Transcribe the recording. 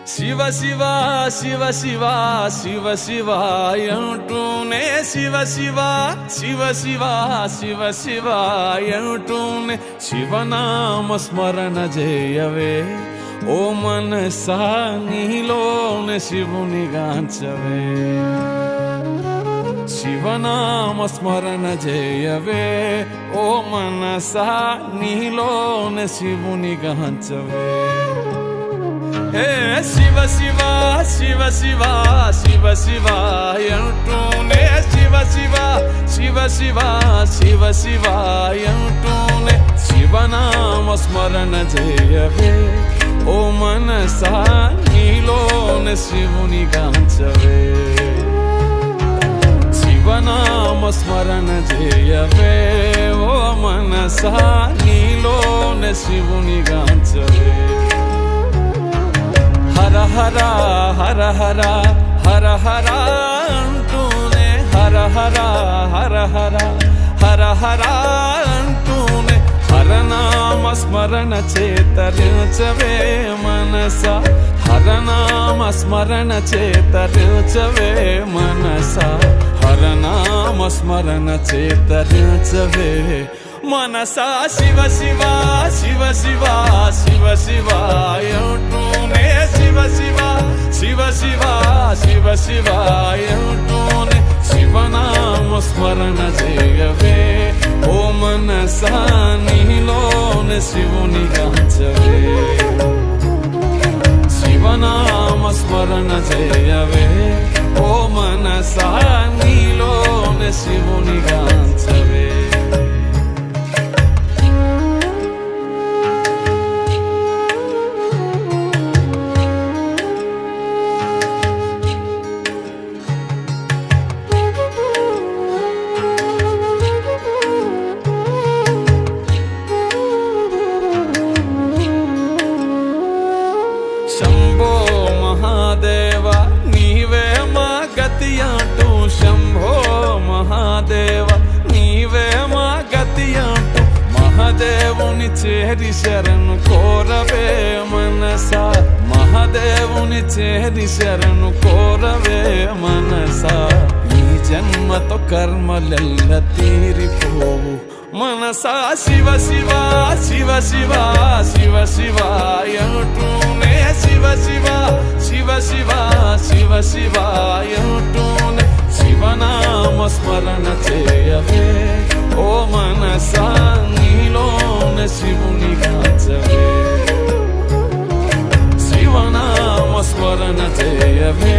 శివ శివ శివ శివ శివ శివ అంటూనే శివ శివ శివ శివ శివ శివ అంటూనే శివనామ స్మరణ చేయవే ఓ మనసా నీలోనే శివుని గాంచవే శివనామ స్మరణ చేయవే ఓ మనసా నీలోనే శివుని గాంచవే శివ శివ శివ శివ శివ శివ అంటూనే శివ శివ శివ శివ శివ శివ అంటూనే శివనామ స్మరణ చేయవే ఓ మనసా నీలోనే శివుని గాంచవే శివనామ స్మరణ చేయవే ఓ మనసా నీలోనే శివుని గాంచవే హర హర హర హర హర హర అంటూనే హర హర హర హర హర హర అంటూనే హరనామ స్మరణ చేతరించవే మనస హరనామ స్మరణ చేతరించవే మనస హరనామ స్మరణ చేతరించవే మనసా శివ శివ శివ శివ శివ శివ అంటూనే శివ శివ శివ శివ శివ శివ అంటూనే శివనామ స్మరణ చేయవే ఓ మనసా నీలోనే శివుని గాంచవే శివనామ స్మరణ చేయవే ఓ మనసా నీలోనే శివుని గాంచవే శంభో మహాదేవ నీవే మా గతి అంటూ శంభో మహాదేవ నీవే మా గతి అంటూ మహాదేవుని చేరి శరణు కోరవే మనసా మహాదేవుని చేరి శరణు కోరవే మనసా ఈ జన్మతో కర్మలెల్ల తీరిపోవు మనసా శివ శివ శివ శివ శివ శివ అంటూనే శివ శివ శివ శివ శివ శివ అంటూనే శివనామ స్మరణ చేయవే ఓ మనసా నీలోనే శివుని గాంచవే శివనామ స్మరణ చేయవే